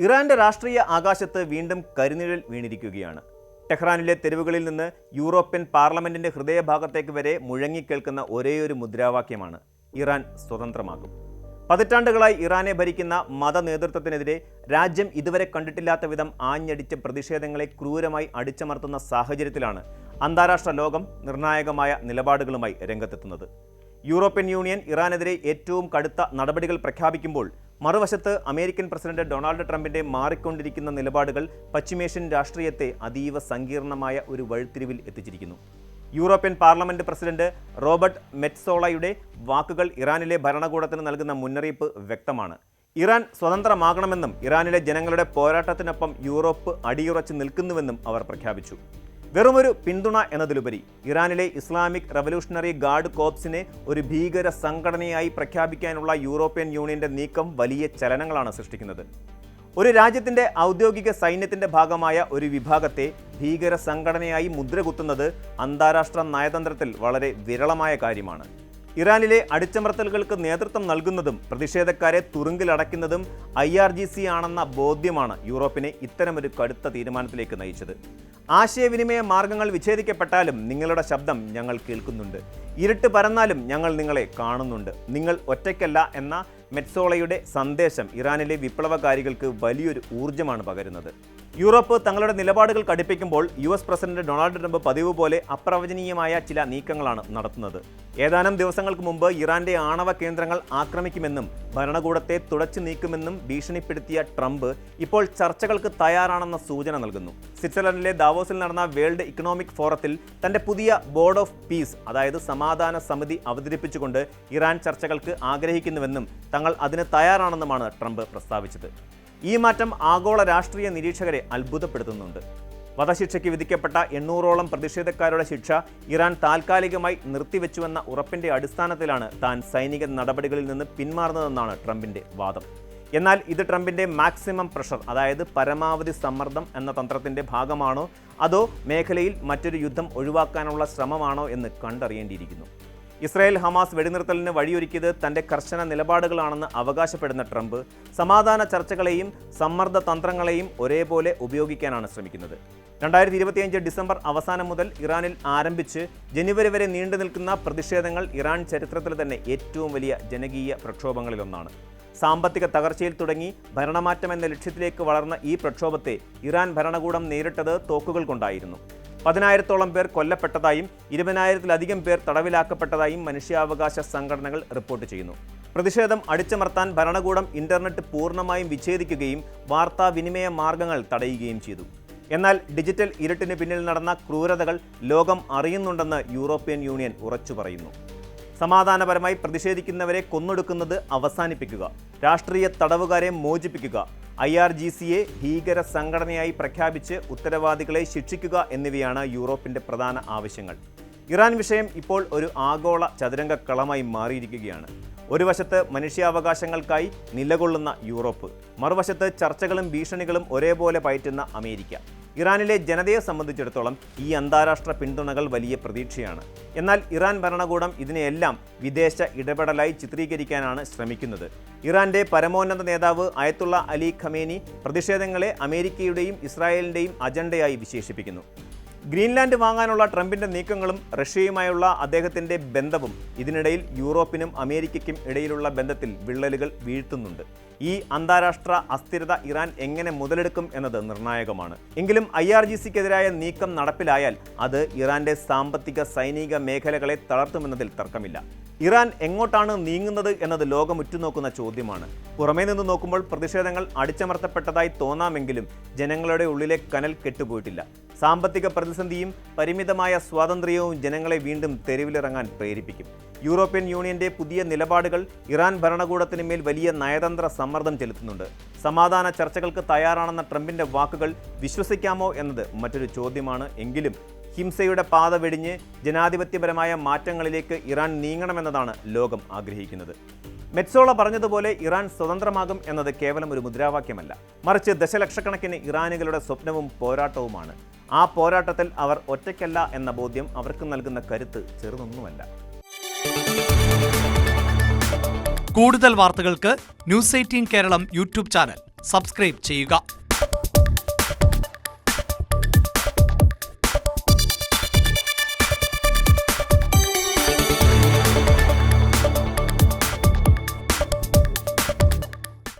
ഇറാന്റെ രാഷ്ട്രീയ ആകാശത്ത് വീണ്ടും കരിനിഴൽ വീണിരിക്കുകയാണ്. ടെഹ്റാനിലെ തെരുവുകളിൽ നിന്ന് യൂറോപ്യൻ പാർലമെന്റിന്റെ ഹൃദയഭാഗത്തേക്ക് വരെ മുഴങ്ങിക്കേൾക്കുന്ന ഒരേയൊരു മുദ്രാവാക്യമാണ് ഇറാൻ സ്വതന്ത്രമാകും. പതിറ്റാണ്ടുകളായി ഇറാനെ ഭരിക്കുന്ന മത നേതൃത്വത്തിനെതിരെ രാജ്യം ഇതുവരെ കണ്ടിട്ടില്ലാത്ത വിധം ആഞ്ഞടിച്ച പ്രതിഷേധങ്ങളെ ക്രൂരമായി അടിച്ചമർത്തുന്ന സാഹചര്യത്തിലാണ് അന്താരാഷ്ട്ര ലോകം നിർണായകമായ നിലപാടുകളുമായി രംഗത്തെത്തുന്നത്. യൂറോപ്യൻ യൂണിയൻ ഇറാനെതിരെ ഏറ്റവും കടുത്ത നടപടികൾ പ്രഖ്യാപിക്കുമ്പോൾ മറുവശത്ത് അമേരിക്കൻ പ്രസിഡന്റ് ഡൊണാൾഡ് ട്രംപിന്റെ മാറിക്കൊണ്ടിരിക്കുന്ന നിലപാടുകൾ പശ്ചിമേഷ്യൻ രാഷ്ട്രീയത്തെ അതീവ സങ്കീർണമായ ഒരു വഴിത്തിരിവിൽ എത്തിച്ചിരിക്കുന്നു. യൂറോപ്യൻ പാർലമെന്റ് പ്രസിഡന്റ് റോബർട്ട് മെറ്റ്സോളയുടെ വാക്കുകൾ ഇറാനിലെ ഭരണകൂടത്തിന് നൽകുന്ന മുന്നറിയിപ്പ് വ്യക്തമാണ്. ഇറാൻ സ്വതന്ത്രമാകണമെന്നും ഇറാനിലെ ജനങ്ങളുടെ പോരാട്ടത്തിനൊപ്പം യൂറോപ്പ് അടിയുറച്ച് നിൽക്കുന്നുവെന്നും അവർ പ്രഖ്യാപിച്ചു. വെറുമൊരു പിന്തുണ എന്നതിലുപരി ഇറാനിലെ ഇസ്ലാമിക് റവല്യൂഷണറി ഗാർഡ് കോർപ്സിനെ ഒരു ഭീകര സംഘടനയായി പ്രഖ്യാപിക്കാനുള്ള യൂറോപ്യൻ യൂണിയന്റെ നീക്കം വലിയ ചലനങ്ങളാണ് സൃഷ്ടിക്കുന്നത്. ഒരു രാജ്യത്തിന്റെ ഔദ്യോഗിക സൈന്യത്തിന്റെ ഭാഗമായ ഒരു വിഭാഗത്തെ ഭീകര സംഘടനയായി മുദ്രകുത്തുന്നത് അന്താരാഷ്ട്ര നയതന്ത്രത്തിൽ വളരെ വിരളമായ കാര്യമാണ്. ഇറാനിലെ അടിച്ചമർത്തലുകൾക്ക് നേതൃത്വം നൽകുന്നതും പ്രതിഷേധക്കാരെ തുറുങ്കിലടയ്ക്കുന്നതും IRGC ആണെന്ന ബോധ്യമാണ് യൂറോപ്പിനെ ഇത്തരമൊരു കടുത്ത തീരുമാനത്തിലേക്ക് നയിച്ചത്. ആശയവിനിമയ മാർഗങ്ങൾ വിച്ഛേദിക്കപ്പെട്ടാലും നിങ്ങളുടെ ശബ്ദം ഞങ്ങൾ കേൾക്കുന്നുണ്ട്, ഇരുട്ട് പരന്നാലും ഞങ്ങൾ നിങ്ങളെ കാണുന്നുണ്ട്, നിങ്ങൾ ഒറ്റയ്ക്കല്ല എന്ന മെറ്റ്സോളയുടെ സന്ദേശം ഇറാനിലെ വിപ്ലവകാരികൾക്ക് വലിയൊരു ഊർജ്ജമാണ് പകരുന്നത്. യൂറോപ്പ് തങ്ങളുടെ നിലപാടുകൾ കടുപ്പിക്കുമ്പോൾ US പ്രസിഡന്റ് ഡൊണാൾഡ് ട്രംപ് പതിവ് പോലെ അപ്രവചനീയമായ ചില നീക്കങ്ങളാണ് നടത്തുന്നത്. ഏതാനും ദിവസങ്ങൾക്ക് മുമ്പ് ഇറാന്റെ ആണവ കേന്ദ്രങ്ങൾ ആക്രമിക്കുമെന്നും ഭരണകൂടത്തെ തുടച്ചു നീക്കുമെന്നും ഭീഷണിപ്പെടുത്തിയ ട്രംപ് ഇപ്പോൾ ചർച്ചകൾക്ക് തയ്യാറാണെന്ന സൂചന നൽകുന്നു. സ്വിറ്റ്സർലൻഡിലെ ദാവോസിൽ നടന്ന വേൾഡ് ഇക്കണോമിക് ഫോറത്തിൽ തന്റെ പുതിയ ബോർഡ് ഓഫ് പീസ്, അതായത് സമാധാന സമിതി അവതരിപ്പിച്ചുകൊണ്ട് ഇറാൻ ചർച്ചകൾക്ക് ആഗ്രഹിക്കുന്നുവെന്നും തങ്ങൾ അതിന് തയ്യാറാണെന്നുമാണ് ട്രംപ് പ്രസ്താവിച്ചത്. ഈ മാറ്റം ആഗോള രാഷ്ട്രീയ നിരീക്ഷകരെ അത്ഭുതപ്പെടുത്തുന്നുണ്ട്. വധശിക്ഷയ്ക്ക് വിധിക്കപ്പെട്ട 800ഓളം പ്രതിഷേധക്കാരുടെ ശിക്ഷ ഇറാൻ താൽക്കാലികമായി നിർത്തിവെച്ചുവെന്ന ഉറപ്പിന്റെ അടിസ്ഥാനത്തിലാണ് താൻ സൈനിക നടപടികളിൽ നിന്ന് പിന്മാറുന്നതെന്നാണ് ട്രംപിന്റെ വാദം. എന്നാൽ ഇത് ട്രംപിന്റെ മാക്സിമം പ്രഷർ, അതായത് പരമാവധി സമ്മർദ്ദം എന്ന തന്ത്രത്തിന്റെ ഭാഗമാണോ അതോ മേഖലയിൽ മറ്റൊരു യുദ്ധം ഒഴിവാക്കാനുള്ള ശ്രമമാണോ എന്ന് കണ്ടറിയേണ്ടിയിരിക്കുന്നു. ഇസ്രായേൽ ഹമാസ് വെടിനിർത്തലിന് വഴിയൊരുക്കിയത് തന്റെ കർശന നിലപാടുകളാണെന്ന് അവകാശപ്പെടുന്ന ട്രംപ് സമാധാന ചർച്ചകളെയും സമ്മർദ്ദ തന്ത്രങ്ങളെയും ഒരേപോലെ ഉപയോഗിക്കാനാണ് ശ്രമിക്കുന്നത്. 2025 ഡിസംബർ അവസാനം മുതൽ ഇറാനിൽ ആരംഭിച്ച് ജനുവരി വരെ നീണ്ടു നിൽക്കുന്ന പ്രതിഷേധങ്ങൾ ഇറാൻ ചരിത്രത്തിൽ തന്നെ ഏറ്റവും വലിയ ജനകീയ പ്രക്ഷോഭങ്ങളിലൊന്നാണ്. സാമ്പത്തിക തകർച്ചയിൽ തുടങ്ങി ഭരണമാറ്റം എന്ന ലക്ഷ്യത്തിലേക്ക് വളർന്ന ഈ പ്രക്ഷോഭത്തെ ഇറാൻ ഭരണകൂടം നേരിട്ടത് തോക്കുകൾ കൊണ്ടായിരുന്നു. 10,000-ഓളം പേർ കൊല്ലപ്പെട്ടതായും 20,000-ലധികം പേർ തടവിലാക്കപ്പെട്ടതായും മനുഷ്യാവകാശ സംഘടനകൾ റിപ്പോർട്ട് ചെയ്യുന്നു. പ്രതിഷേധം അടിച്ചമർത്താൻ ഭരണകൂടം ഇന്റർനെറ്റ് പൂർണ്ണമായും വിച്ഛേദിക്കുകയും വാർത്താവിനിമയ മാർഗങ്ങൾ തടയുകയും ചെയ്തു. എന്നാൽ ഡിജിറ്റൽ ഇരുട്ടിന് പിന്നിൽ നടന്ന ക്രൂരതകൾ ലോകം അറിയുന്നുണ്ടെന്ന് യൂറോപ്യൻ യൂണിയൻ ഉറച്ചു പറയുന്നു. സമാധാനപരമായി പ്രതിഷേധിക്കുന്നവരെ കൊന്നൊടുക്കുന്നത് അവസാനിപ്പിക്കുക, രാഷ്ട്രീയ തടവുകാരെ മോചിപ്പിക്കുക, IRGCയെ ഭീകര സംഘടനയായി പ്രഖ്യാപിച്ച് ഉത്തരവാദികളെ ശിക്ഷിക്കുക എന്നിവയാണ് യൂറോപ്പിന്റെ പ്രധാന ആവശ്യങ്ങൾ. ഇറാൻ വിഷയം ഇപ്പോൾ ഒരു ആഗോള ചതുരംഗക്കളമായി മാറിയിരിക്കുകയാണ്. ഒരു വശത്ത് മനുഷ്യാവകാശങ്ങൾക്കായി നിലകൊള്ളുന്ന യൂറോപ്പ്, മറുവശത്ത് ചർച്ചകളും ഭീഷണികളും ഒരേപോലെ പയറ്റുന്ന അമേരിക്ക. ഇറാനിലെ ജനതയെ സംബന്ധിച്ചിടത്തോളം ഈ അന്താരാഷ്ട്ര പിന്തുണകൾ വലിയ പ്രതീക്ഷയാണ്. എന്നാൽ ഇറാൻ ഭരണകൂടം ഇതിനെയെല്ലാം വിദേശ ഇടപെടലായി ചിത്രീകരിക്കാനാണ് ശ്രമിക്കുന്നത്. ഇറാന്റെ പരമോന്നത നേതാവ് അയത്തുള്ള അലി ഖമേനി പ്രതിഷേധങ്ങളെ അമേരിക്കയുടെയും ഇസ്രായേലിന്റെയും അജണ്ടയായി വിശേഷിപ്പിക്കുന്നു. ഗ്രീൻലാൻഡ് വാങ്ങാനുള്ള ട്രംപിന്റെ നീക്കങ്ങളും റഷ്യയുമായുള്ള അദ്ദേഹത്തിന്റെ ബന്ധവും ഇതിനിടയിൽ യൂറോപ്പിനും അമേരിക്കയ്ക്കും ഇടയിലുള്ള ബന്ധത്തിൽ വിള്ളലുകൾ വീഴ്ത്തുന്നുണ്ട്. ഈ അന്താരാഷ്ട്ര അസ്ഥിരത ഇറാൻ എങ്ങനെ മുതലെടുക്കും എന്നത് നിർണായകമാണ്. എങ്കിലും IRGCക്കെതിരായ നീക്കം നടപ്പിലായാൽ അത് ഇറാന്റെ സാമ്പത്തിക സൈനിക മേഖലകളെ തളർത്തുമെന്നതിൽ തർക്കമില്ല. ഇറാൻ എങ്ങോട്ടാണ് നീങ്ങുന്നത് എന്നത് ലോകം ഉറ്റുനോക്കുന്ന ചോദ്യമാണ്. പുറമേ നിന്ന് നോക്കുമ്പോൾ പ്രതിഷേധങ്ങൾ അടിച്ചമർത്തപ്പെട്ടതായി തോന്നാമെങ്കിലും ജനങ്ങളുടെ ഉള്ളിലെ കനൽ കെട്ടുപോയിട്ടില്ല. സാമ്പത്തിക പ്രതിസന്ധിയും പരിമിതമായ സ്വാതന്ത്ര്യവും ജനങ്ങളെ വീണ്ടും തെരുവിലിറങ്ങാൻ പ്രേരിപ്പിക്കും. യൂറോപ്യൻ യൂണിയന്റെ പുതിയ നിലപാടുകൾ ഇറാൻ ഭരണകൂടത്തിന് മേൽ വലിയ നയതന്ത്ര സമ്മർദ്ദം ചെലുത്തുന്നുണ്ട്. സമാധാന ചർച്ചകൾക്ക് തയ്യാറാണെന്ന ട്രംപിന്റെ വാക്കുകൾ വിശ്വസിക്കാമോ എന്നത് മറ്റൊരു ചോദ്യമാണ്. എങ്കിലും ഹിംസയുടെ പാത വെടിഞ്ഞ് ജനാധിപത്യപരമായ മാറ്റങ്ങളിലേക്ക് ഇറാൻ നീങ്ങണമെന്നതാണ് ലോകം ആഗ്രഹിക്കുന്നത്. മെറ്റ്സോള പറഞ്ഞതുപോലെ ഇറാൻ സ്വതന്ത്രമാകും എന്നത് കേവലം ഒരു മുദ്രാവാക്യമല്ല, മറിച്ച് ദശലക്ഷക്കണക്കിന് ഇറാനികളുടെ സ്വപ്നവും പോരാട്ടവുമാണ്. ആ പോരാട്ടത്തിൽ അവർ ഒറ്റയ്ക്കല്ല എന്ന ബോധ്യം അവർക്ക് നൽകുന്ന കരുത്ത് ചെറുതൊന്നുമല്ല. കൂടുതൽ വാർത്തകൾക്ക് News 18 Keralam YouTube channel subscribe ചെയ്യുക.